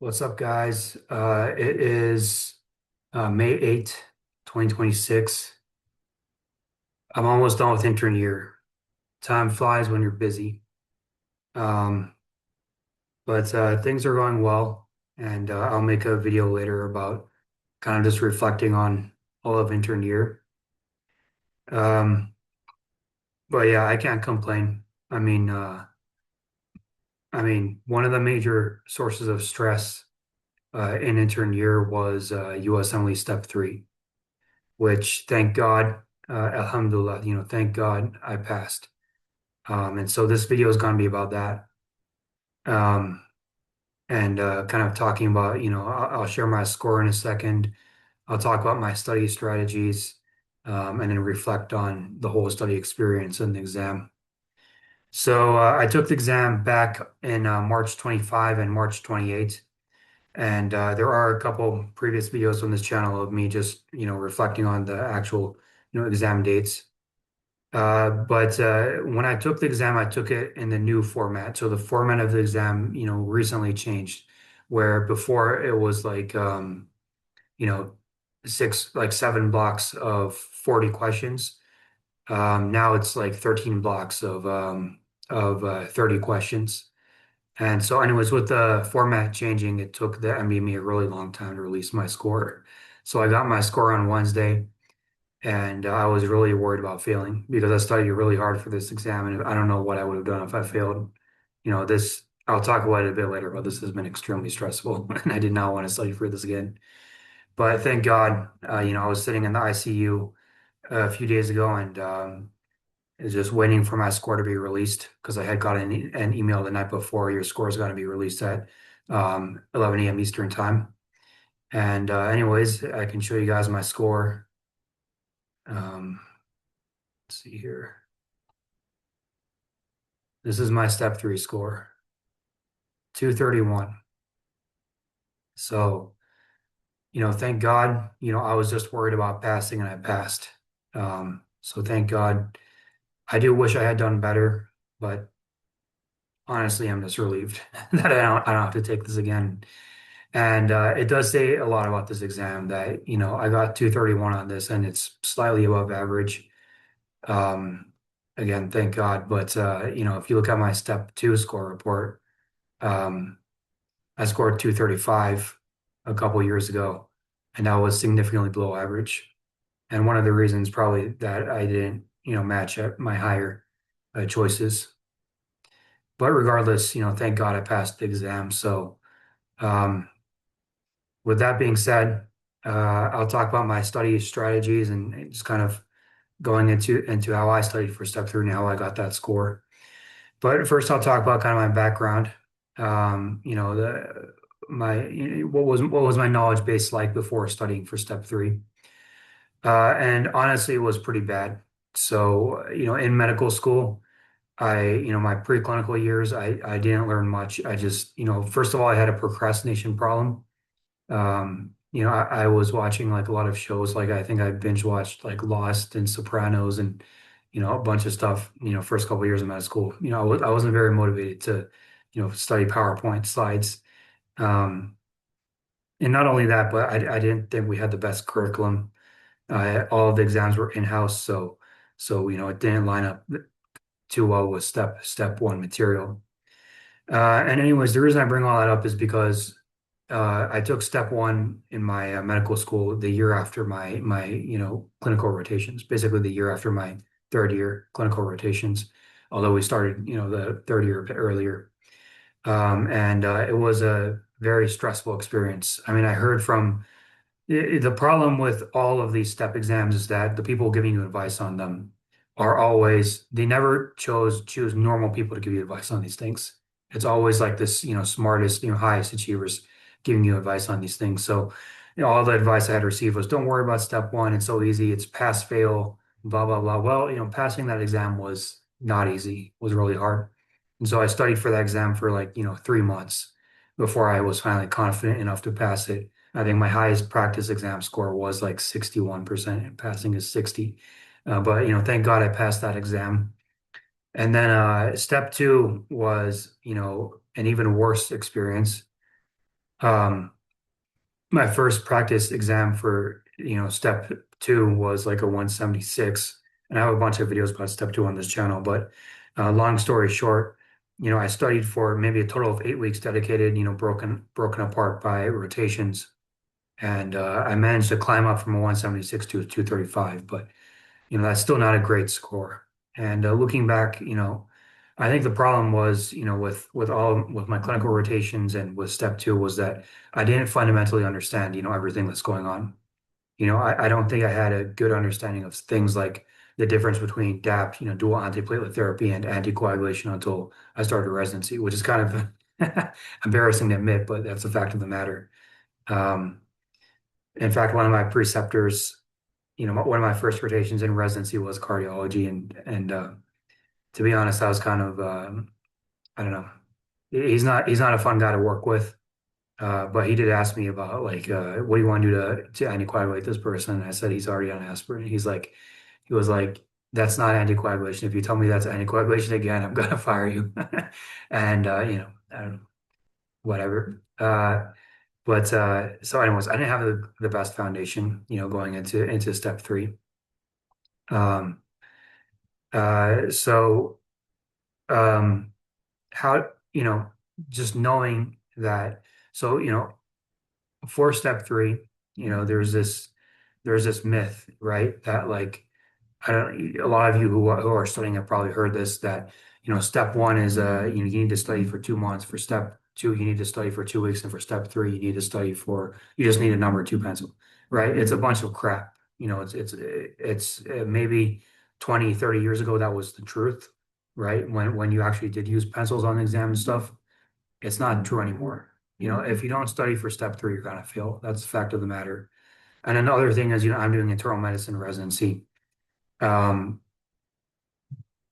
What's up, guys? It is May 8th, 2026. I'm almost done with intern year. Time flies when you're busy. Um, but things are going well, and I'll make a video later about kind of just reflecting on all of intern year. Um, but yeah, I can't complain. I mean, uh, one of the major sources of stress in intern year was USMLE Step 3. Which thank God, Alhamdulillah, thank God I passed. And so this video is going to be about that. Um, and kind of talking about, I'll share my score in a second. I'll talk about my study strategies, and then reflect on the whole study experience and the exam. So I took the exam back in March 25 and March 28. And there are a couple previous videos on this channel of me just, reflecting on the actual, exam dates. But when I took the exam, I took it in the new format. So the format of the exam, recently changed, where before it was like, you know, like 7 blocks of 40 questions. Now it's like 13 blocks of 30 questions. And so, anyways, with the format changing, it took the MBME a really long time to release my score. So I got my score on Wednesday. And I was really worried about failing because I studied really hard for this exam, and I don't know what I would have done if I failed. I'll talk about it a bit later, but this has been extremely stressful, and I did not want to study for this again. But thank God, I was sitting in the ICU a few days ago and was just waiting for my score to be released because I had got an email the night before, your score is going to be released at 11 a.m. Eastern time. And anyways, I can show you guys my score. Um, let's see here. This is my step 3 score, 231. So, thank God, I was just worried about passing and I passed. So thank God. I do wish I had done better, but honestly, I'm just relieved that I don't have to take this again. And it does say a lot about this exam that, I got 231 on this and it's slightly above average. Um, Again, thank God. But, if you look at my step 2 score report, um, I scored 235 a couple years ago, and that was significantly below average. And one of the reasons probably that I didn't, match up my higher choices. But regardless, thank God I passed the exam. So, um, with that being said, I'll talk about my study strategies and just kind of going into how I studied for step 3 and how I got that score. But first, I'll talk about kind of my background. The my what was my knowledge base like before studying for step 3? And honestly, it was pretty bad. So, in medical school, my preclinical years, I didn't learn much. I just, first of all, I had a procrastination problem. I was watching like a lot of shows, like I think I binge watched like Lost and Sopranos and, a bunch of stuff, first couple of years of med school. I wasn't very motivated to, study PowerPoint slides. Um, and not only that, but I didn't think we had the best curriculum. All of the exams were in-house, so it didn't line up too well with step 1 material. And anyways, the reason I bring all that up is because I took step 1 in my medical school the year after my clinical rotations, basically the year after my third year clinical rotations. Although we started the third year a bit earlier, and it was a very stressful experience. I mean, I heard from the problem with all of these step exams is that the people giving you advice on them are always, they never choose normal people to give you advice on these things. It's always like this, smartest, highest achievers giving you advice on these things. So, all the advice I had received was don't worry about step 1. It's so easy. It's pass, fail, blah, blah, blah. Well, passing that exam was not easy, it was really hard. And so I studied for that exam for like, 3 months before I was finally confident enough to pass it. I think my highest practice exam score was like 61% and passing is 60. But thank God I passed that exam. And then step 2 was, an even worse experience. Um, my first practice exam for, step two was like a 176. And I have a bunch of videos about step two on this channel. But long story short, I studied for maybe a total of 8 weeks dedicated, broken apart by rotations. And I managed to climb up from a 176 to a 235. But that's still not a great score. And looking back, I think the problem was, with my clinical rotations and with step two was that I didn't fundamentally understand, everything that's going on. I don't think I had a good understanding of things like the difference between DAPT, dual antiplatelet therapy and anticoagulation until I started residency, which is kind of embarrassing to admit, but that's a fact of the matter. Um, in fact, one of my preceptors, one of my first rotations in residency was cardiology, and to be honest, I was kind of I don't know. He's not a fun guy to work with, but he did ask me about like what do you want to do to anticoagulate this person? And I said he's already on aspirin. He was like, that's not anticoagulation. If you tell me that's anticoagulation again, I'm gonna fire you. And I don't know, whatever. But so anyways, I didn't have the best foundation, going into step three. Um, so um, how, just knowing that, so, for step three, there's this myth, right? That like, I don't, a lot of you who are studying have probably heard this, that, step one is, you need to study for 2 months. For step two, you need to study for 2 weeks. And for step three, you just need a number two pencil, right? It's a bunch of crap. It's maybe 20, 30 years ago, that was the truth, right? When you actually did use pencils on the exam and stuff, it's not true anymore. If you don't study for step three, you're gonna fail. That's the fact of the matter. And another thing is, I'm doing internal medicine residency. Um,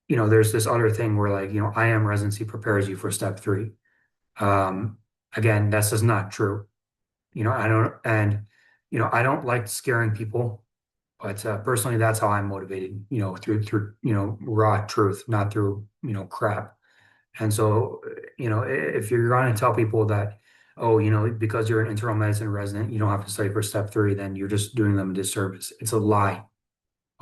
there's this other thing where like, IM residency prepares you for step three. Um, again, that's just not true. I don't, and, I don't like scaring people, but personally, that's how I'm motivated, through, raw truth, not through, crap. And so, if you're going to tell people that, oh, because you're an internal medicine resident, you don't have to study for step three, then you're just doing them a disservice. It's a lie.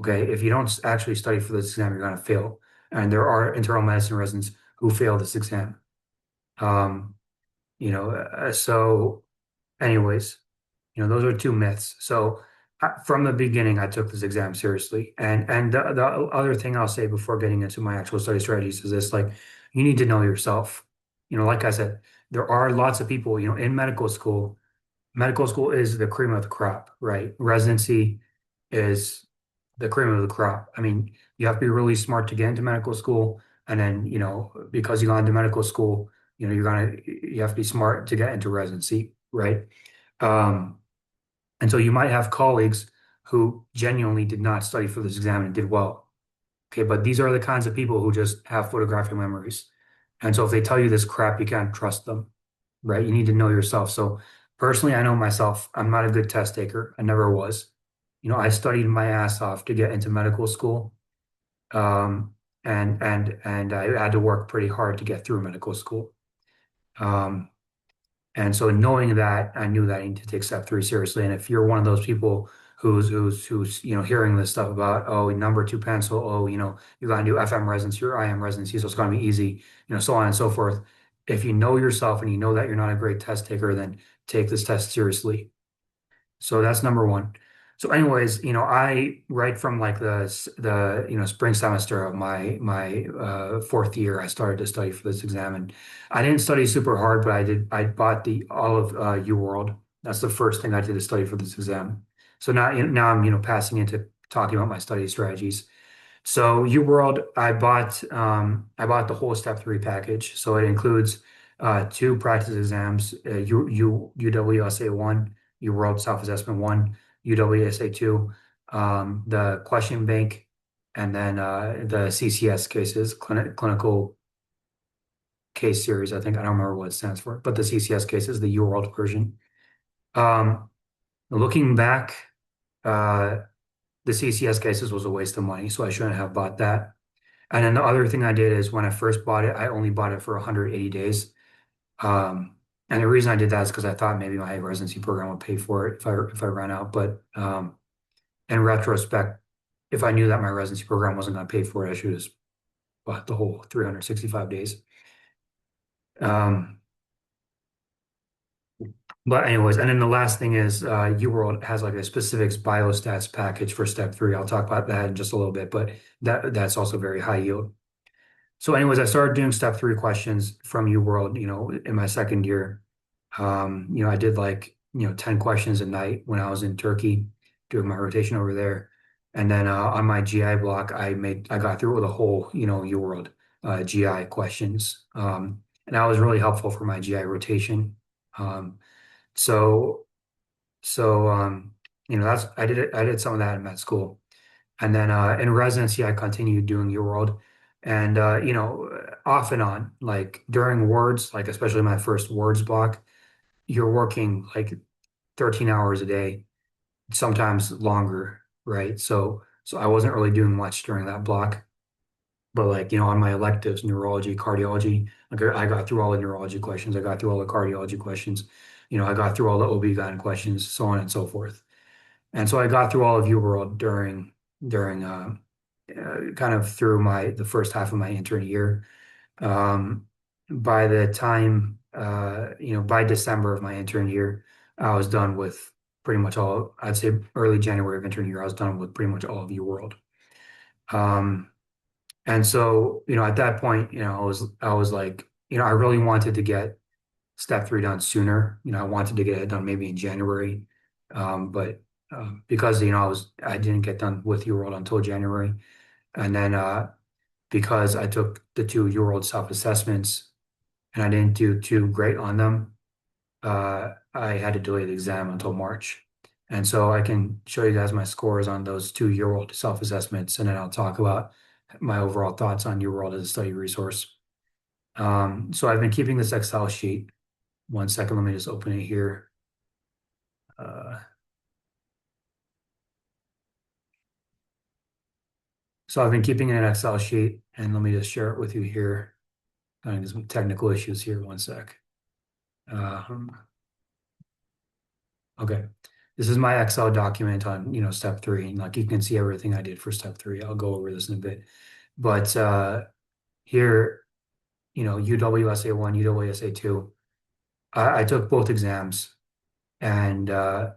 Okay. If you don't actually study for this exam, you're going to fail. And there are internal medicine residents who fail this exam. Um, so anyways, those are two myths. So from the beginning, I took this exam seriously. And the other thing I'll say before getting into my actual study strategies is this, like, you need to know yourself. Like I said, there are lots of people, in medical school. Medical school is the cream of the crop, right? Residency is the cream of the crop. I mean, you have to be really smart to get into medical school. And then, because you got into medical school, you have to be smart to get into residency, right? Um, and so you might have colleagues who genuinely did not study for this exam and did well. Okay, but these are the kinds of people who just have photographic memories. And so if they tell you this crap, you can't trust them, right? You need to know yourself. So personally, I know myself. I'm not a good test taker. I never was. I studied my ass off to get into medical school. Um, and I had to work pretty hard to get through medical school. Um, And so knowing that, I knew that I need to take step three seriously. And if you're one of those people who's hearing this stuff about, oh, number two pencil, oh, you're gonna do FM residency or IM residency, so it's gonna be easy, so on and so forth. If you know yourself and you know that you're not a great test taker, then take this test seriously. So that's number one. So anyways, I right from like the spring semester of my fourth year, I started to study for this exam, and I didn't study super hard, but I bought the all of UWorld. That's the first thing I did to study for this exam. So now I'm passing into talking about my study strategies. So UWorld, I bought the whole step three package. So it includes two practice exams, UWSA one, UWorld Self Assessment one, UWSA two, the question bank, and then the CCS cases, clinical case series. I don't remember what it stands for, but the CCS case is the UWorld version. Um, looking back, uh, the CCS cases was a waste of money, so I shouldn't have bought that. And then the other thing I did is when I first bought it, I only bought it for 180 days. Um, And the reason I did that is because I thought maybe my residency program would pay for it if I ran out. But in retrospect, if I knew that my residency program wasn't going to pay for it, I should have bought the whole 365 days. Um, but anyways, and then the last thing is UWorld has like a specifics biostats package for step three. I'll talk about that in just a little bit, but that's also very high yield. So anyways, I started doing step three questions from UWorld, in my second year. I did like, 10 questions a night when I was in Turkey doing my rotation over there. And then on my GI block, I got through with a whole, UWorld GI questions. And that was really helpful for my GI rotation. Um, so so that's I did some of that in med school. And then in residency, I continued doing UWorld. And off and on, like during words, like especially my first words block, you're working like 13 hours a day, sometimes longer, right? So I wasn't really doing much during that block. But like, on my electives, neurology, cardiology, like I got through all the neurology questions, I got through all the cardiology questions, I got through all the OB/GYN questions, so on and so forth. And so I got through all of UWorld during kind of through my the first half of my intern year. Um, by the time by December of my intern year, I was done with pretty much all, I'd say early January of intern year, I was done with pretty much all of UWorld. Um, and so, at that point, I was like, I really wanted to get step three done sooner. I wanted to get it done maybe in January. But because, I didn't get done with UWorld until January. And then because I took the two UWorld self-assessments and I didn't do too great on them, I had to delay the exam until March. And so I can show you guys my scores on those two UWorld self-assessments, and then I'll talk about my overall thoughts on UWorld as a study resource. So I've been keeping this Excel sheet. One second, let me just open it here. Uh, so I've been keeping an Excel sheet, and let me just share it with you here. There's some technical issues here. One sec. Um, okay. This is my Excel document on, step three. And like you can see everything I did for step three. I'll go over this in a bit. But here, UWSA1, UWSA2, I took both exams and I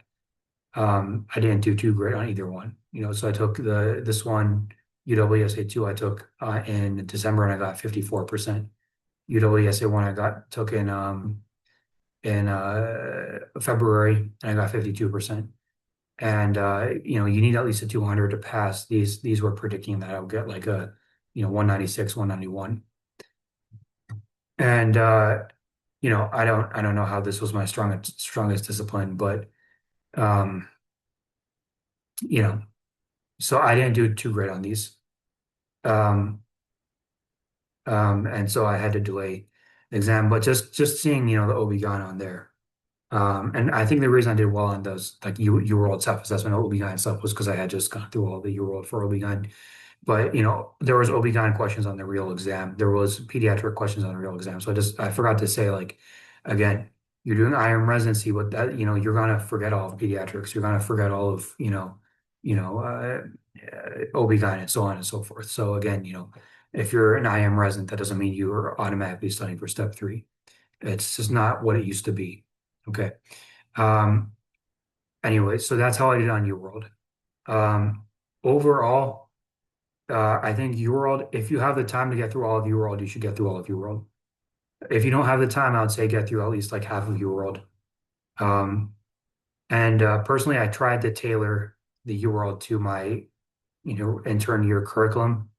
didn't do too great on either one. So I took this one, UWSA2, I took in December and I got 54%. UWSA1 took in February and I got 52%. And you need at least a 200 to pass. These were predicting that I would get like a 196, 191. And I don't know how this was my strongest discipline, but um, you know, so I didn't do too great on these. Um, and so I had to delay the exam, but just seeing, the OB/GYN on there. And I think the reason I did well on those, like UWorld self-assessment OB/GYN stuff, was because I had just gone through all the UWorld for OB/GYN. But there was OB/GYN questions on the real exam. There was pediatric questions on the real exam. So I forgot to say, like, again, you're doing IM residency, but that, you're gonna forget all of pediatrics. You're gonna forget all of, you know, uh, OB/GYN and so on and so forth. So again, if you're an IM resident, that doesn't mean you are automatically studying for step three. It's just not what it used to be. Okay. Um, anyway, so that's how I did on UWorld. Overall, I think UWorld, if you have the time to get through all of UWorld, you should get through all of UWorld. If you don't have the time, I would say get through at least like half of UWorld. Um, and personally, I tried to tailor the UWorld to my, intern year curriculum.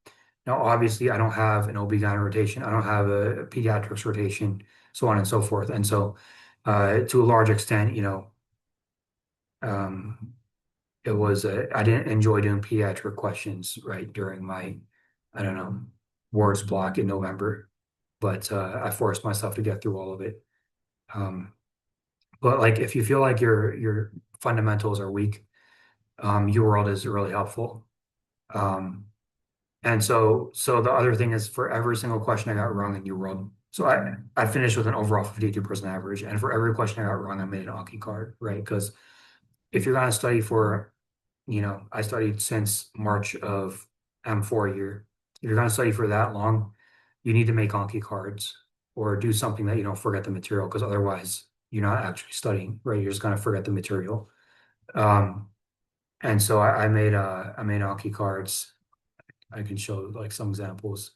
Now, obviously, I don't have an OB/GYN rotation. I don't have a pediatrics rotation, so on and so forth. And so, to a large extent, um, I didn't enjoy doing pediatric questions right during my, I don't know, words block in November, but I forced myself to get through all of it. Um, but like if you feel like your fundamentals are weak, UWorld is really helpful. Um, and so the other thing is for every single question I got wrong in UWorld, So I finished with an overall 52% average, and for every question I got wrong, I made an Anki card, right? Because if you're gonna study for, I studied since March of M4 year. If you're gonna study for that long, you need to make Anki cards or do something that you don't forget the material, because otherwise you're not actually studying, right? You're just gonna forget the material. Um, and so I made Anki cards. I can show like some examples.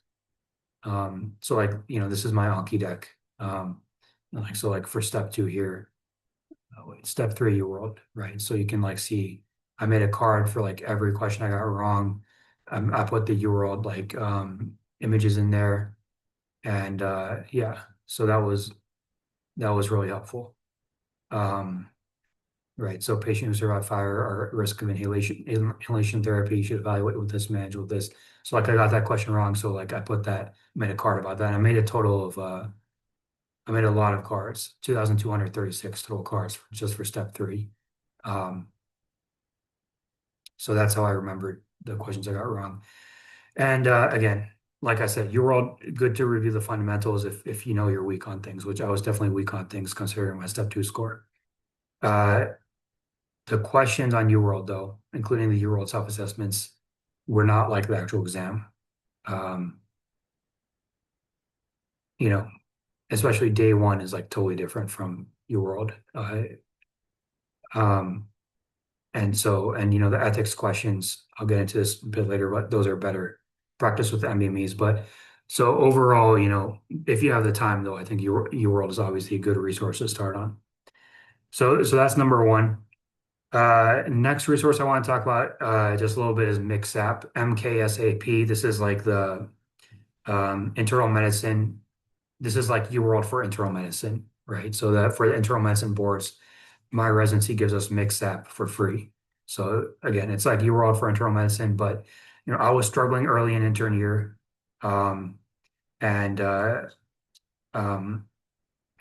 So like, this is my Anki deck. Like so like for step two here, step three you rolled, right? So you can like see I made a card for like every question I got wrong. I put the UWorld like images in there, and yeah, so that was really helpful. Um, right. So patients who survive fire are at risk of inhalation therapy. You should evaluate with this, manage with this. So like I got that question wrong. So like I put that, made a card about that. I made a total of I made a lot of cards, 2,236 total cards just for step three. Um, so that's how I remembered the questions I got wrong. And again, like I said, you're all good to review the fundamentals if you know you're weak on things, which I was definitely weak on things considering my step two score. Uh, the questions on UWorld, though, including the UWorld self-assessments, were not like the actual exam. Um, you know, especially day one is like totally different from UWorld. Um, And so, and the ethics questions, I'll get into this a bit later, but those are better practice with the MBMEs. But so overall, if you have the time though, I think your world is obviously a good resource to start on. So that's number one. Next resource I want to talk about just a little bit is MKSAP, MKSAP. This is like the internal medicine. This is like UWorld for internal medicine, right? So that for the internal medicine boards, my residency gives us MKSAP for free. So again, it's like UWorld for internal medicine, but I was struggling early in intern year, and um,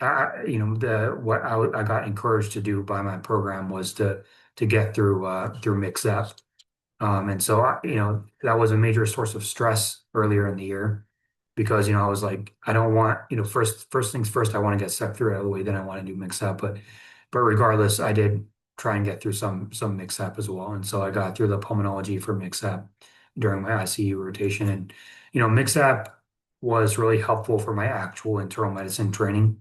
the what I got encouraged to do by my program was to get through MKSAP. And so that was a major source of stress earlier in the year because I was like, I don't want, first things first, I want to get step through out of the way, then I want to do mix up. But regardless, I did try and get through some mix up as well. And so I got through the pulmonology for mix up during my ICU rotation. And mix up was really helpful for my actual internal medicine training.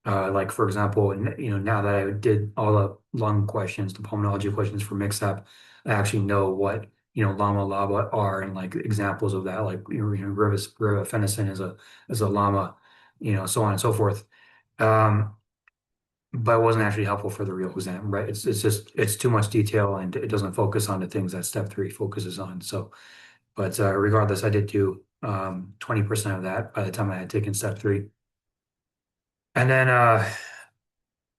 Like for example, now that I did all the lung questions, the pulmonology questions for mix-up, I actually know what LAMA LABA are and like examples of that, like rivafenacin is a LAMA, so on and so forth. Um, but it wasn't actually helpful for the real exam, right? It's too much detail and it doesn't focus on the things that step three focuses on. So, but regardless, I did do 20% of that by the time I had taken step three. And then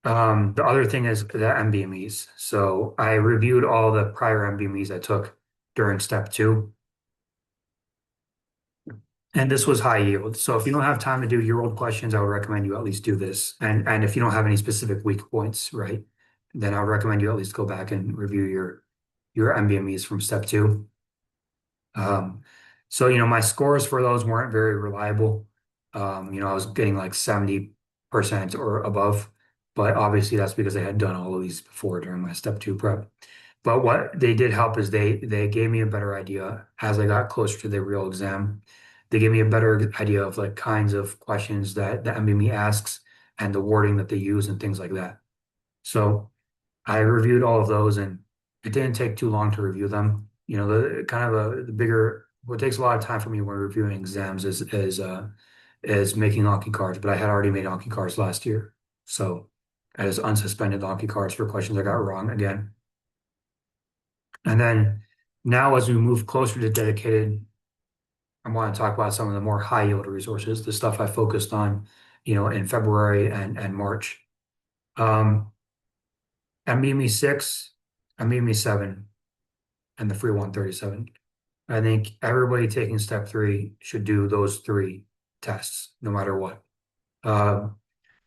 the other thing is the MBMEs. So I reviewed all the prior MBMEs I took during step two, and this was high yield. So if you don't have time to do year old questions, I would recommend you at least do this. And if you don't have any specific weak points, right, then I would recommend you at least go back and review your MBMEs from step two. Um, so my scores for those weren't very reliable. I was getting like 70% or above, but obviously that's because I had done all of these before during my step two prep. But what they did help is they gave me a better idea as I got closer to the real exam. They gave me a better idea of like kinds of questions that the MBME asks and the wording that they use and things like that. So I reviewed all of those, and it didn't take too long to review them. The kind of the bigger what takes a lot of time for me when reviewing exams is making Anki cards, but I had already made Anki cards last year. So I just unsuspended Anki cards for questions I got wrong again. And then now as we move closer to dedicated, I want to talk about some of the more high yield resources, the stuff I focused on, in February and March. Um, MBME 6, MBME 7, and the free 137. I think everybody taking step three should do those three tests, no matter what. Uh,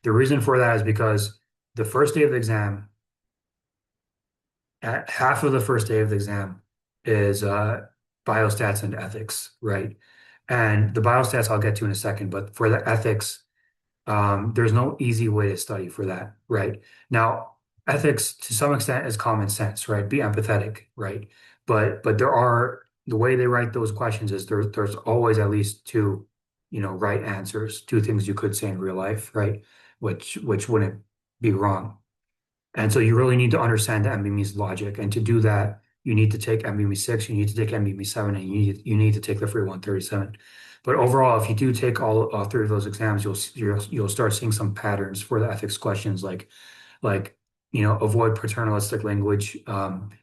the reason for that is because the first day of the exam, at half of the first day of the exam is biostats and ethics, right? And the biostats I'll get to in a second, but for the ethics, There's no easy way to study for that, right? Now, ethics to some extent is common sense, right? Be empathetic, right? But there are the way they write those questions is there's always at least two, right answers, two things you could say in real life, right? Which wouldn't be wrong. And so you really need to understand the MBME's logic. And to do that, you need to take MBME 6, you need to take MBME 7, and you need to take the free 137. But overall, if you do take all three of those exams, you'll start seeing some patterns for the ethics questions, like avoid paternalistic language.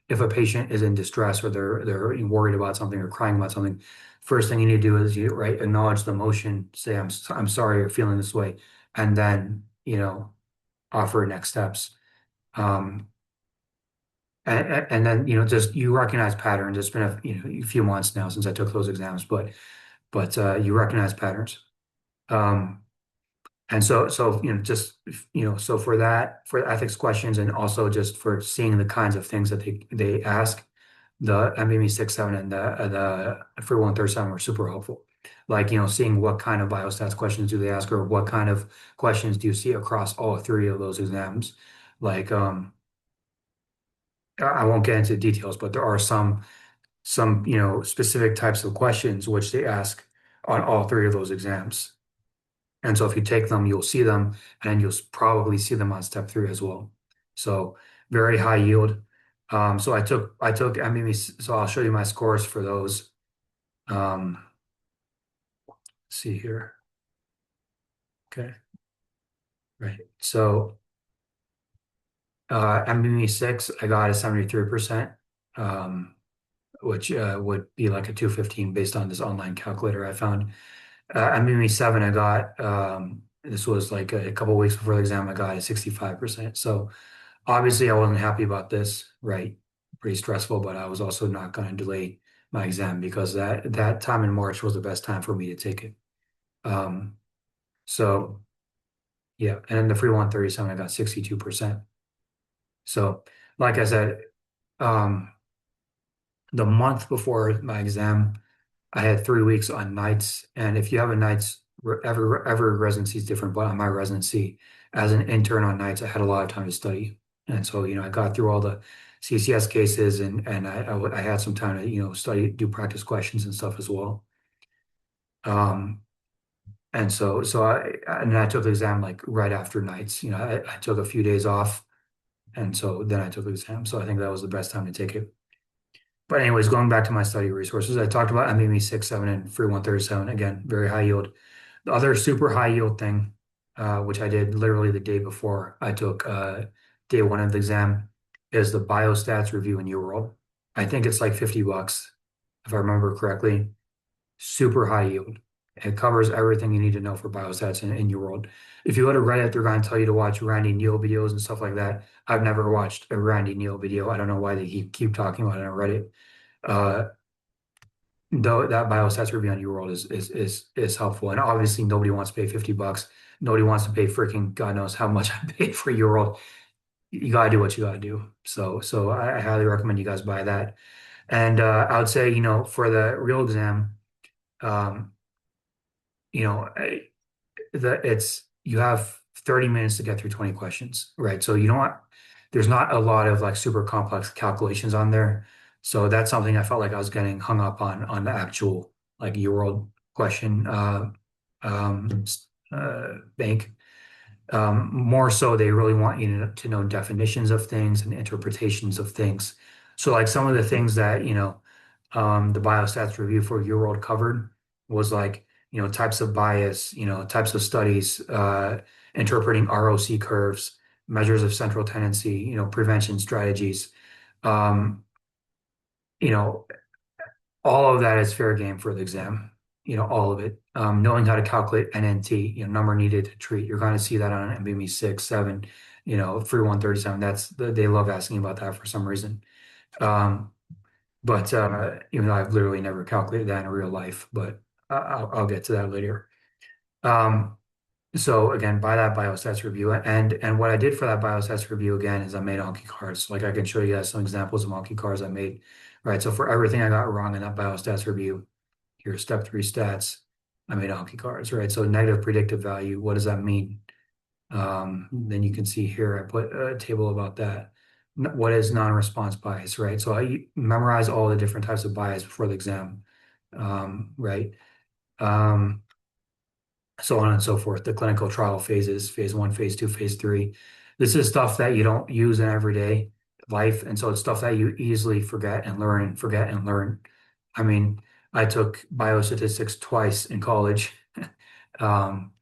If a patient is in distress or they're worried about something or crying about something, first thing you need to do is acknowledge the emotion, say I'm sorry you're feeling this way, and then offer next steps. Um, and then just you recognize patterns. It's been a few months now since I took those exams, but you recognize patterns. Um, and so just so for ethics questions and also just for seeing the kinds of things that they ask, the MBME 6, 7 and the free 137 were super helpful. Like seeing what kind of biostats questions do they ask, or what kind of questions do you see across all three of those exams. Like I won't get into details, but there are some specific types of questions which they ask on all three of those exams. And so if you take them, you'll see them, and you'll probably see them on step 3 as well. So very high yield. So I took MBME, so I'll show you my scores for those. Let's see here. Okay, right. So MBME 6, I got a 73%. Which would be like a 215 based on this online calculator I found. MME 7, I got, this was like a couple of weeks before the exam, I got a 65%. So obviously I wasn't happy about this, right? Pretty stressful, but I was also not going to delay my exam because that time in March was the best time for me to take it. Um, so yeah, and then the free 137, I got 62%. So like I said, um, the month before my exam, I had 3 weeks on nights, and if you have a nights, every residency is different, but on my residency, as an intern on nights, I had a lot of time to study, and so I got through all the CCS cases, and I had some time to study, do practice questions and stuff as well. Um, and I took the exam like right after nights. I took a few days off, and so then I took the exam. So I think that was the best time to take it. But anyways, going back to my study resources, I talked about MME 6, 7, and free 137. Again, very high yield. The other super high yield thing, which I did literally the day before I took day 1 of the exam, is the biostats review in UWorld. I think it's like $50, if I remember correctly. Super high yield. It covers everything you need to know for biostats in UWorld. If you go to Reddit, they're going to tell you to watch Randy Neal videos and stuff like that. I've never watched a Randy Neal video. I don't know why they keep talking about it on Reddit. Uh, though that biostats review on UWorld is helpful, and obviously nobody wants to pay $50. Nobody wants to pay freaking God knows how much I paid for UWorld. You gotta do what you gotta do. So I highly recommend you guys buy that. And I would say for the real exam, um, you know it's you have 30 minutes to get through 20 questions, right? So there's not a lot of like super complex calculations on there. So that's something I felt like I was getting hung up on the actual like UWorld question um, bank. More so, they really want you to know definitions of things and interpretations of things. So, like some of the things that the biostats review for UWorld covered was like types of bias, types of studies, interpreting ROC curves, measures of central tendency, prevention strategies. Um, you know, all of that is fair game for the exam. All of it. Knowing how to calculate NNT, number needed to treat. You're going to see that on MBME 6, 7, free 137. They love asking about that for some reason. But even though I've literally never calculated that in real life, but I'll get to that later. Um, so again, buy that biostats review, and what I did for that biostats review again is I made Anki cards. Like I can show you guys some examples of Anki cards I made. Right. So for everything I got wrong in that biostats review, here's step 3 stats. I made Anki cards, right? So negative predictive value, what does that mean? Then you can see here, I put a table about that. What is non-response bias, right? So I memorize all the different types of bias before the exam, right? Um, so on and so forth. The clinical trial phases, phase one, phase two, phase three. This is stuff that you don't use in everyday life. And so it's stuff that you easily forget and learn and forget and learn. I mean, I took biostatistics twice in college. Um,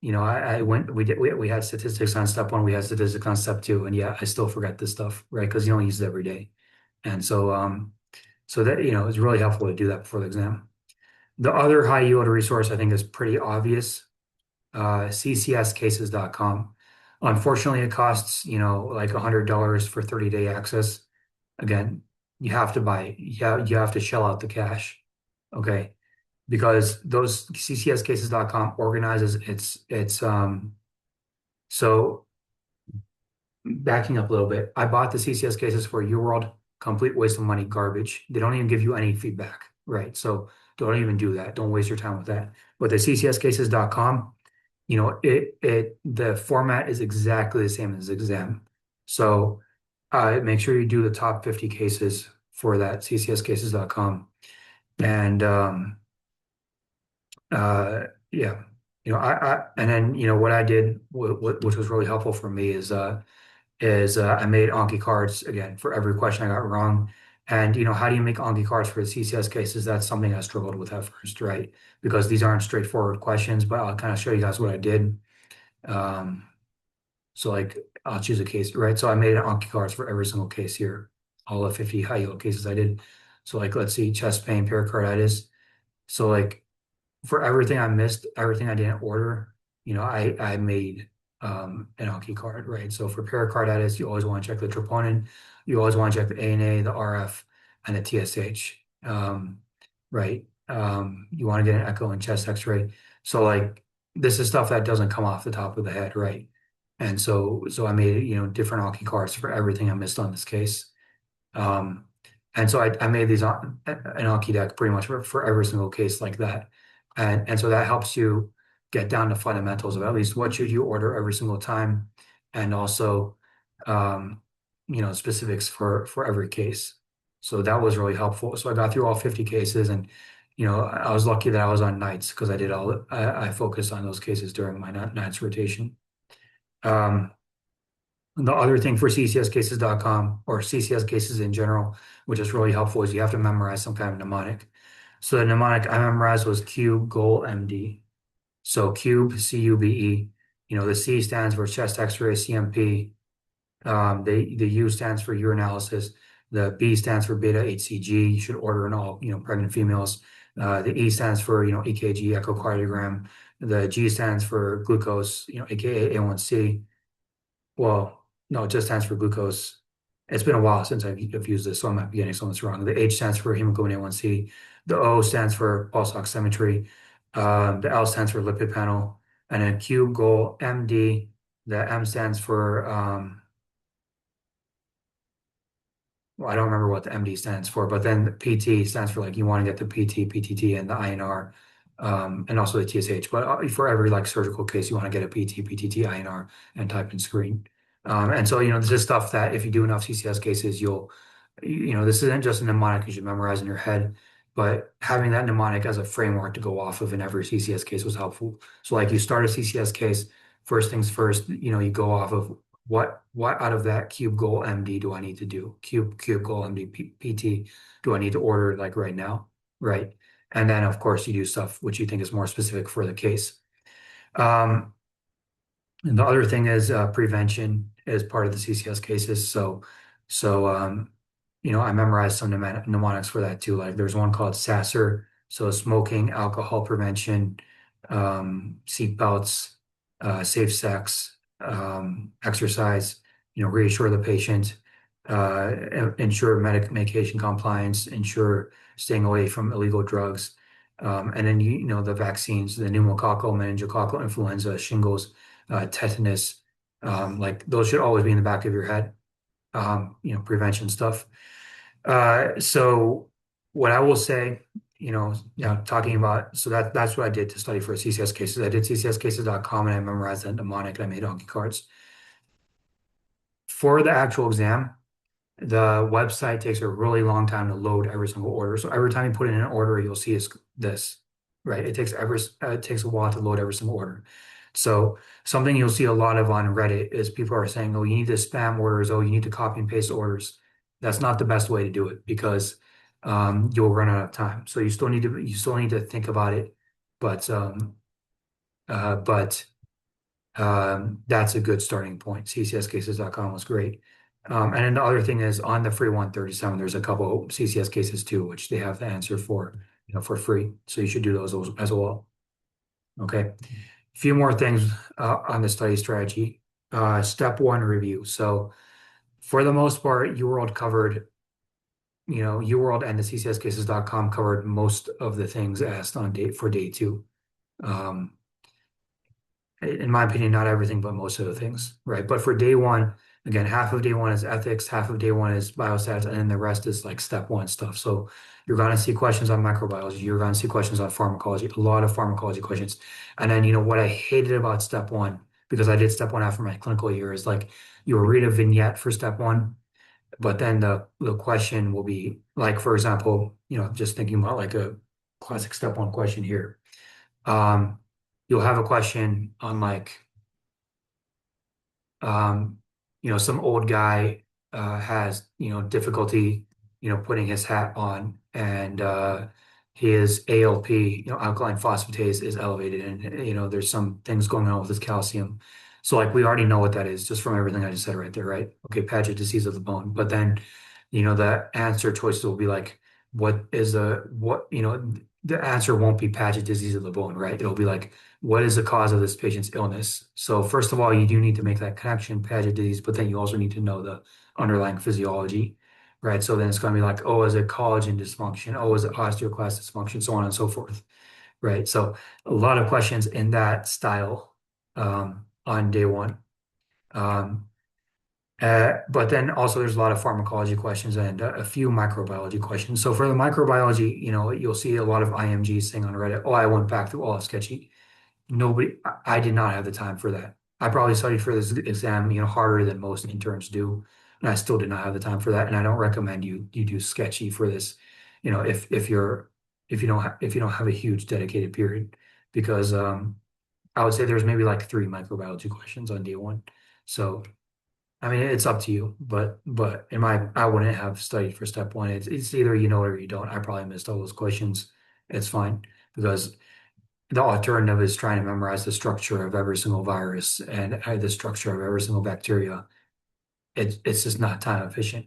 I went, we had statistics on step one, we had statistics on step two, and yeah, I still forget this stuff, right? Because you don't use it every day. And so that, it's really helpful to do that before the exam. The other high yield resource I think is pretty obvious, ccscases.com. Unfortunately, it costs, like $100 for 30-day access. Again, you have to buy, you have to shell out the cash. Okay. Because those ccscases.com organizes so backing up a little bit, I bought the CCS cases for UWorld, complete waste of money, garbage. They don't even give you any feedback, right? So don't even do that. Don't waste your time with that. But the ccscases.com, the format is exactly the same as exam. So make sure you do the top 50 cases for that ccscases.com. And yeah, and then what I did, which was really helpful for me, is I made Anki cards again for every question I got wrong. And how do you make Anki cards for the CCS cases? That's something I struggled with at first, right? Because these aren't straightforward questions, but I'll kind of show you guys what I did. Um, so like I'll choose a case, right? So I made Anki cards for every single case here, all the 50 high yield cases I did. So like let's see, chest pain, pericarditis. So like for everything I missed, everything I didn't order, I made an Anki card, right? So for pericarditis, you always want to check the troponin, you always want to check the ANA, the RF, and the TSH, right? You want to get an echo and chest X-ray. So like this is stuff that doesn't come off the top of the head, right? And so I made different Anki cards for everything I missed on this case. Um, and so I made these on an Anki deck pretty much for every single case like that. And so that helps you get down to fundamentals of at least what should you order every single time, and also um, specifics for every case. So that was really helpful. So I got through all 50 cases, and I was lucky that I was on nights because I focused on those cases during my nights rotation. Um, the other thing for ccscases.com or CCS cases in general, which is really helpful, is you have to memorize some kind of mnemonic. So the mnemonic I memorized was Cube Goal MD. So Cube, CUBE. The C stands for chest X-ray, CMP. The U stands for urinalysis. The B stands for beta HCG. You should order in all pregnant females. The E stands for EKG, echocardiogram. The G stands for glucose, aka A1C. Well, no, it just stands for glucose. It's been a while since I've used this, so I might be getting some of this wrong. The H stands for hemoglobin A1C. The O stands for pulse oximetry. The L stands for lipid panel. And then Q, goal, MD. The M stands for well, I don't remember what the MD stands for, but then the PT stands for like you want to get the PT, PTT, and the INR, and also the TSH. But for every like surgical case, you want to get a PT, PTT, INR, and type and screen. And so this is stuff that if you do enough CCS cases, this isn't just a mnemonic you should memorize in your head, but having that mnemonic as a framework to go off of in every CCS case was helpful. So like you start a CCS case, first things first, you go off of what out of that cube goal MD do I need to do? Cube goal MD PT do I need to order like right now? Right. And then of course you do stuff which you think is more specific for the case. And the other thing is prevention is part of the CCS cases. So I memorized some mnemonics for that too. Like there's one called SASSER, so smoking, alcohol prevention, seat belts, safe sex, exercise, reassure the patient, ensure medication compliance, ensure staying away from illegal drugs. And then, the vaccines, the pneumococcal, meningococcal influenza, shingles, tetanus, like those should always be in the back of your head, prevention stuff. So what I will say talking about, so that's what I did to study for CCS cases. I did ccscases.com and I memorized the mnemonic and I made Anki cards. For the actual exam, the website takes a really long time to load every single order. So every time you put in an order, you'll see is this, right? It takes a while to load every single order. So something you'll see a lot of on Reddit is people are saying, "Oh, you need to spam orders. Oh, you need to copy and paste orders." That's not the best way to do it because you'll run out of time. So you still need to think about it, but but that's a good starting point. ccscases.com was great. And then the other thing is on the free 137, there's a couple CCS cases too, which they have the answer for, for free. So you should do those as well. Okay. A few more things on the study strategy. Step one review. So for the most part, UWorld covered, UWorld and the ccscases.com covered most of the things asked on day two. Um, in my opinion, not everything, but most of the things, right? But for day one, again, half of day one is ethics, half of day one is biostats, and then the rest is like step one stuff. So you're going to see questions on microbiology, you're going to see questions on pharmacology, a lot of pharmacology questions. And then, what I hated about step one, because I did step one after my clinical year, is like you will read a vignette for step one, but then the question will be like, for example, just thinking about like a classic step one question here. Um, you'll have a question on like um, some old guy has, difficulty, putting his hat on and his ALP, alkaline phosphatase is elevated and, there's some things going on with his calcium. So like we already know what that is just from everything I just said right there, right? Okay, Paget disease of the bone. But then, the answer choices will be like, the answer won't be Paget disease of the bone, right? It'll be like, what is the cause of this patient's illness? So first of all, you do need to make that connection, Paget disease, but then you also need to know the underlying physiology, right? So then it's going to be like, oh, is it collagen dysfunction? Oh, is it osteoclast dysfunction? So on and so forth, right? So a lot of questions in that style on day one. Um, but then also there's a lot of pharmacology questions and a few microbiology questions. So for the microbiology, you'll see a lot of IMGs saying on Reddit, oh, I went back through all of Sketchy. I did not have the time for that. I probably studied for this exam, harder than most interns do, and I still did not have the time for that. And I don't recommend you do Sketchy for this, if you don't have a huge dedicated period, because I would say there's maybe like three microbiology questions on day one. So I mean, it's up to you, but I wouldn't have studied for step one. It's either you know it or you don't. I probably missed all those questions. It's fine because the alternative is trying to memorize the structure of every single virus and the structure of every single bacteria. It's just not time efficient.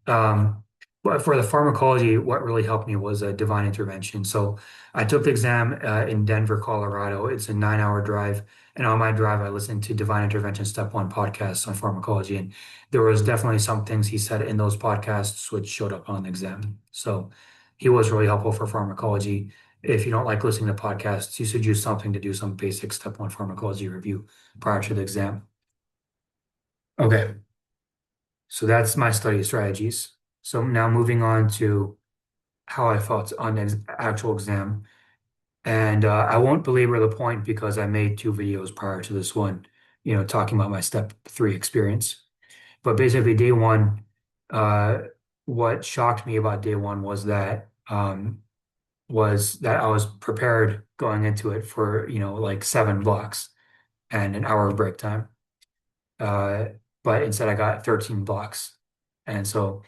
Um, but for the pharmacology, what really helped me was a divine intervention. So I took the exam in Denver, Colorado. It's a 9-hour drive. And on my drive, I listened to Divine Intervention Step One podcasts on pharmacology. And there was definitely some things he said in those podcasts which showed up on the exam. So he was really helpful for pharmacology. If you don't like listening to podcasts, you should use something to do some basic Step One pharmacology review prior to the exam. Okay. So that's my study strategies. So now moving on to how I felt on the actual exam. And I won't belabor the point because I made two videos prior to this one, talking about my step three experience. But basically, day one, uh, what shocked me about day one was that I was prepared going into it for, like 7 blocks and an hour of break time. Uh, but instead I got 13 blocks. And so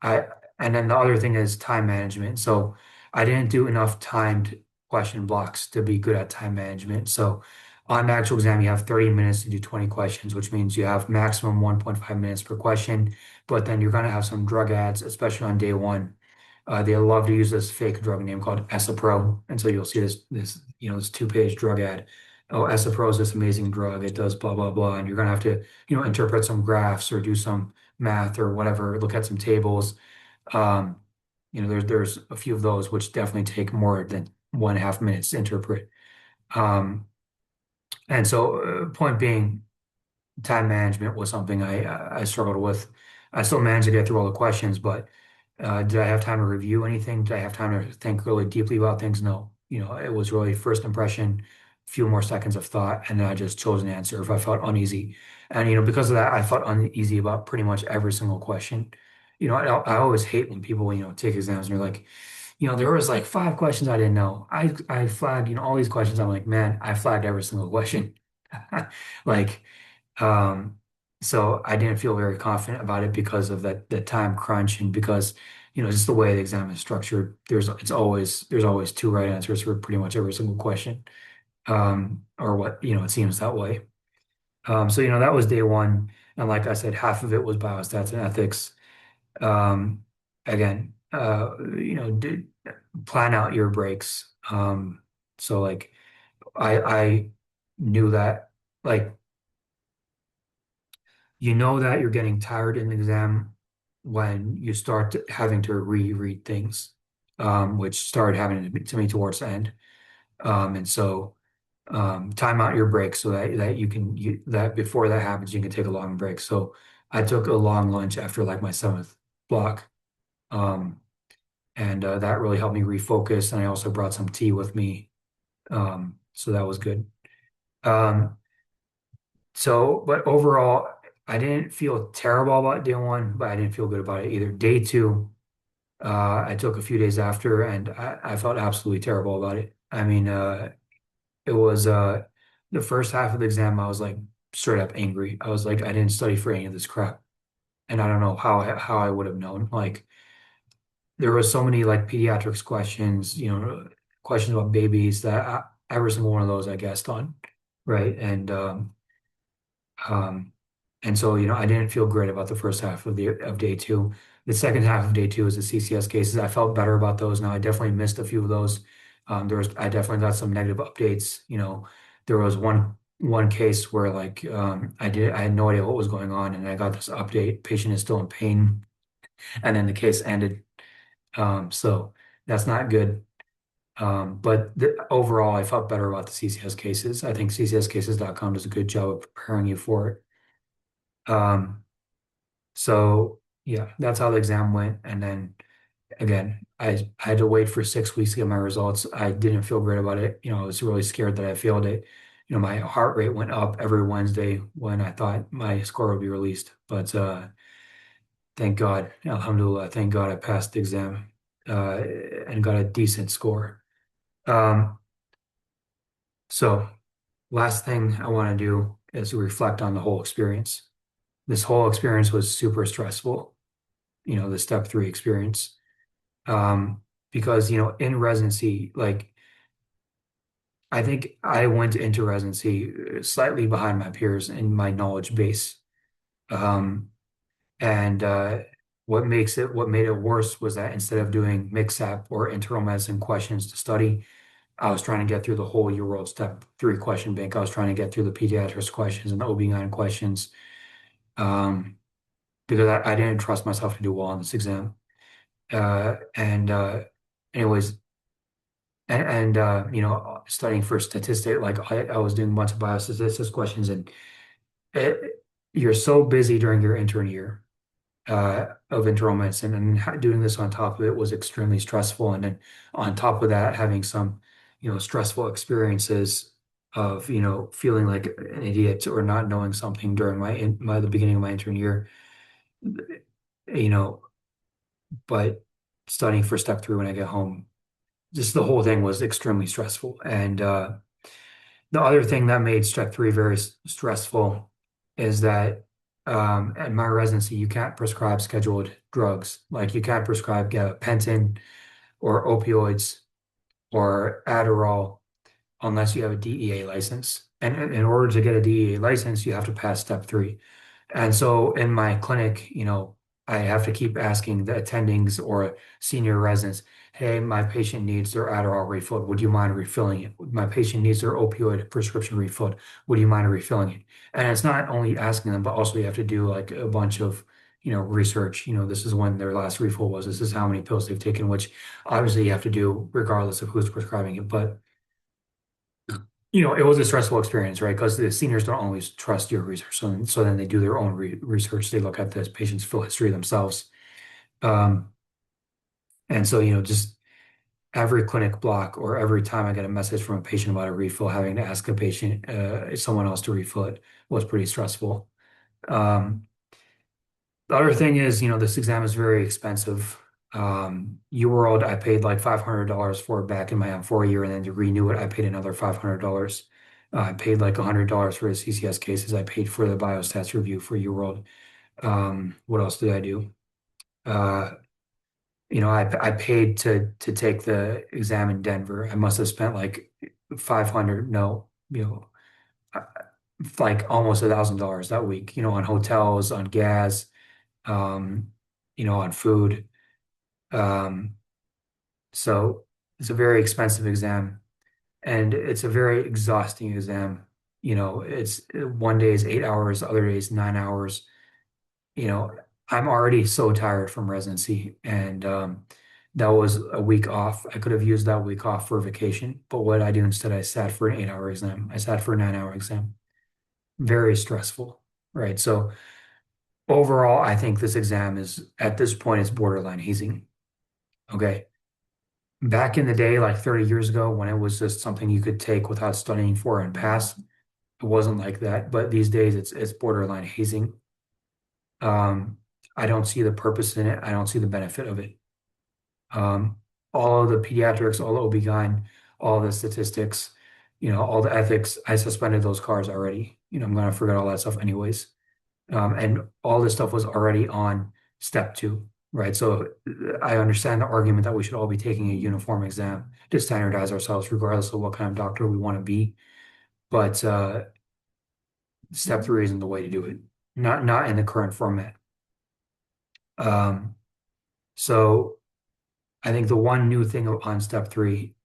I, and then the other thing is time management. So I didn't do enough timed question blocks to be good at time management. So on the actual exam, you have 30 minutes to do 20 questions, which means you have maximum 1.5 minutes per question. But then you're going to have some drug ads, especially on day one. They love to use this fake drug name called Esapro. And so you'll see this 2-page drug ad. Oh, Esapro is this amazing drug. It does blah, blah, blah. And you're going to have to, interpret some graphs or do some math or whatever, look at some tables. Um, there's a few of those which definitely take more than 1.5 minutes to interpret. Um, and so, point being, time management was something I struggled with. I still managed to get through all the questions, but Did I have time to review anything? Did I have time to think really deeply about things? No. It was really first impression, few more seconds of thought, and then I just chose an answer if I felt uneasy. And because of that, I felt uneasy about pretty much every single question. I always hate when people, take exams and you're like, there was like 5 questions I didn't know. I flagged, all these questions. I'm like, man, I flagged every single question. Like, um, so I didn't feel very confident about it because of that time crunch and because, just the way the exam is structured, there's always two right answers for pretty much every single question. Or what, it seems that way. So, that was day one. And like I said, half of it was biostats and ethics. Um, again, plan out your breaks. So like I knew that like that you're getting tired in the exam when you start having to reread things, which started happening to me towards the end. And so time out your break so that that before that happens, you can take a long break. So I took a long lunch after like my seventh block. Um, and that really helped me refocus. And I also brought some tea with me, so that was good. Um, but overall, I didn't feel terrible about day one, but I didn't feel good about it either. Day two, I took a few days after, and I felt absolutely terrible about it. I mean, it was the first half of the exam. I was like straight up angry. I was like, I didn't study for any of this crap, and I don't know how I would have known. Like, there was so many like pediatrics questions, questions about babies that every single one of those I guessed on, right? Um, and so, I didn't feel great about the first half of day two. The second half of day two is the CCS cases. I felt better about those. Now I definitely missed a few of those. I definitely got some negative updates. There was one case where like I had no idea what was going on, and I got this update. Patient is still in pain, and then the case ended. So that's not good. But overall, I felt better about the CCS cases. I think ccscases.com does a good job of preparing you for it. Um, so yeah, that's how the exam went. And then again, I had to wait for 6 weeks to get my results. I didn't feel great about it. I was really scared that I failed it. My heart rate went up every Wednesday when I thought my score would be released. But thank God, alhamdulillah, thank God I passed the exam and got a decent score. Um, so last thing I want to do is reflect on the whole experience. This whole experience was super stressful, the step three experience. Because, in residency, like I think I went into residency slightly behind my peers in my knowledge base. Um, and what made it worse was that instead of doing mix-up or internal medicine questions to study, I was trying to get through the whole year world step three question bank. I was trying to get through the pediatrics questions and the OB-GYN questions, um, because I didn't trust myself to do well on this exam. And anyways, studying for statistic, like I was doing a bunch of biostatistics questions, and it, you're so busy during your intern year of internal medicine, and doing this on top of it was extremely stressful. And then on top of that, having some, stressful experiences of, feeling like an idiot or not knowing something during the beginning of my intern year, you know, but studying for step three when I get home, just the whole thing was extremely stressful. And the other thing that made step three very stressful is that at my residency, you can't prescribe scheduled drugs. Like you can't prescribe gabapentin or opioids or Adderall unless you have a DEA license. And in order to get a DEA license, you have to pass step three. And so in my clinic, I have to keep asking the attendings or senior residents, hey, my patient needs their Adderall refilled. Would you mind refilling it? My patient needs their opioid prescription refilled. Would you mind refilling it? And it's not only asking them, but also you have to do like a bunch of, research. This is when their last refill was. This is how many pills they've taken, which obviously you have to do regardless of who's prescribing it. But it was a stressful experience, right? Because the seniors don't always trust your research. So then they do their own research. They look at the patient's full history themselves. Um, And so, just every clinic block or every time I get a message from a patient about a refill, having to ask a patient, someone else to refill it was pretty stressful. Um, the other thing is, this exam is very expensive. UWorld, I paid like $500 for it back in my M4 year, and then to renew it, I paid another $500. I paid like $100 for the CCS cases. I paid for the biostats review for UWorld. What else did I do? Uh, I paid to take the exam in Denver. I must have spent like 500, no, uh, like almost $1,000 that week, on hotels, on gas, um, on food. Um, so it's a very expensive exam and it's a very exhausting exam. It's one day is 8 hours, other days 9 hours. you know, I'm already so tired from residency, and that was a week off. I could have used that week off for vacation, but what I do instead, I sat for an 8 hour exam. I sat for a 9 hour exam. Very stressful, right? So overall, I think this exam is at this point it's borderline hazing. Okay. Back in the day, like 30 years ago, when it was just something you could take without studying for and pass, it wasn't like that. But these days, it's borderline hazing. Um, I don't see the purpose in it. I don't see the benefit of it. Um, all of the pediatrics, all the OB-GYN, all the statistics, all the ethics, I suspended those cars already. I'm gonna forget all that stuff anyways. And all this stuff was already on step two, right? So I understand the argument that we should all be taking a uniform exam to standardize ourselves, regardless of what kind of doctor we want to be. But step three isn't the way to do it. Not in the current format. Um, so I think the one new thing on step three,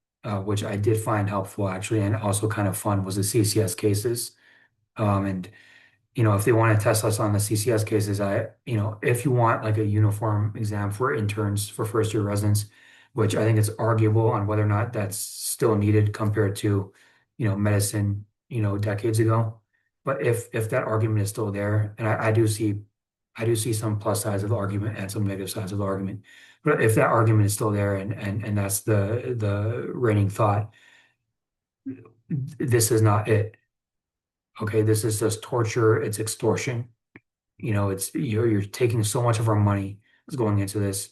which I did find helpful actually, and also kind of fun, was the CCS cases. And if they want to test us on the CCS cases, if you want like a uniform exam for interns for first year residents, which I think it's arguable on whether or not that's still needed compared to, medicine, decades ago. But if that argument is still there, and I do see some plus sides of the argument and some negative sides of the argument. But if that argument is still there and that's the reigning thought, this is not it. Okay, this is just torture, it's extortion. It's you're taking so much of our money is going into this.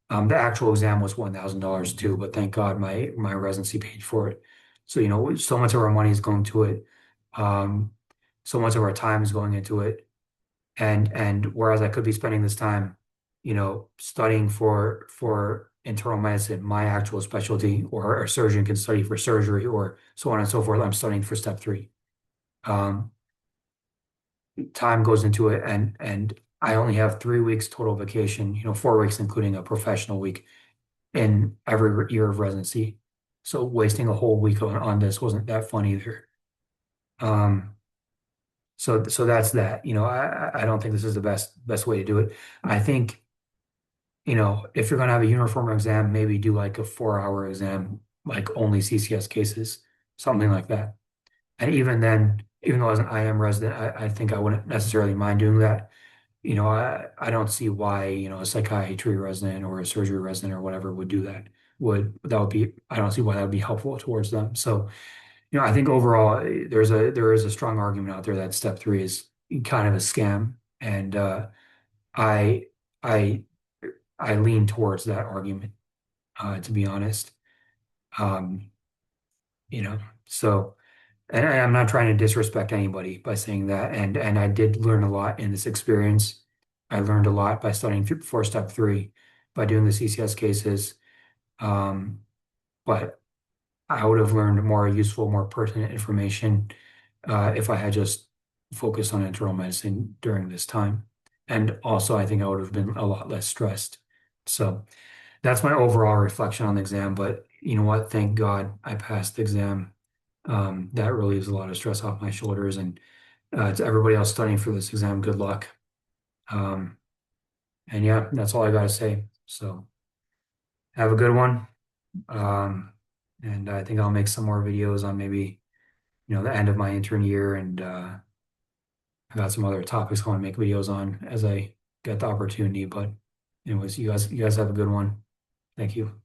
The actual exam was $1,000 too, but thank God my residency paid for it. So so much of our money is going to it. Um, so much of our time is going into it. And whereas I could be spending this time, studying for internal medicine, my actual specialty, or a surgeon can study for surgery, or so on and so forth. I'm studying for step three. Um, Time goes into it, and I only have 3 weeks total vacation, 4 weeks including a professional week in every year of residency. So wasting a whole week on this wasn't that fun either. Um, so that's that. I don't think this is the best way to do it. I think, if you're gonna have a uniform exam, maybe do like a 4 hour exam, like only CCS cases, something like that. And even then, even though as an IM resident, I think I wouldn't necessarily mind doing that. I don't see why, a psychiatry resident or a surgery resident or whatever would do that. I don't see why that would be helpful towards them. So, I think overall there is a strong argument out there that step three is kind of a scam. And I I I lean towards that argument, to be honest. Um, you know, so and I'm not trying to disrespect anybody by saying that. And I did learn a lot in this experience. I learned a lot by studying for step three, by doing the CCS cases. Um, but I would have learned more useful, more pertinent information if I had just focused on internal medicine during this time. And also, I think I would have been a lot less stressed. So that's my overall reflection on the exam. But you know what? Thank God I passed the exam. That relieves a lot of stress off my shoulders. And to everybody else studying for this exam, good luck. Um, and yeah, that's all I got to say. So have a good one. Um, and I think I'll make some more videos on maybe, the end of my intern year. And I got some other topics I want to make videos on as I get the opportunity. But anyways, you guys have a good one. Thank you.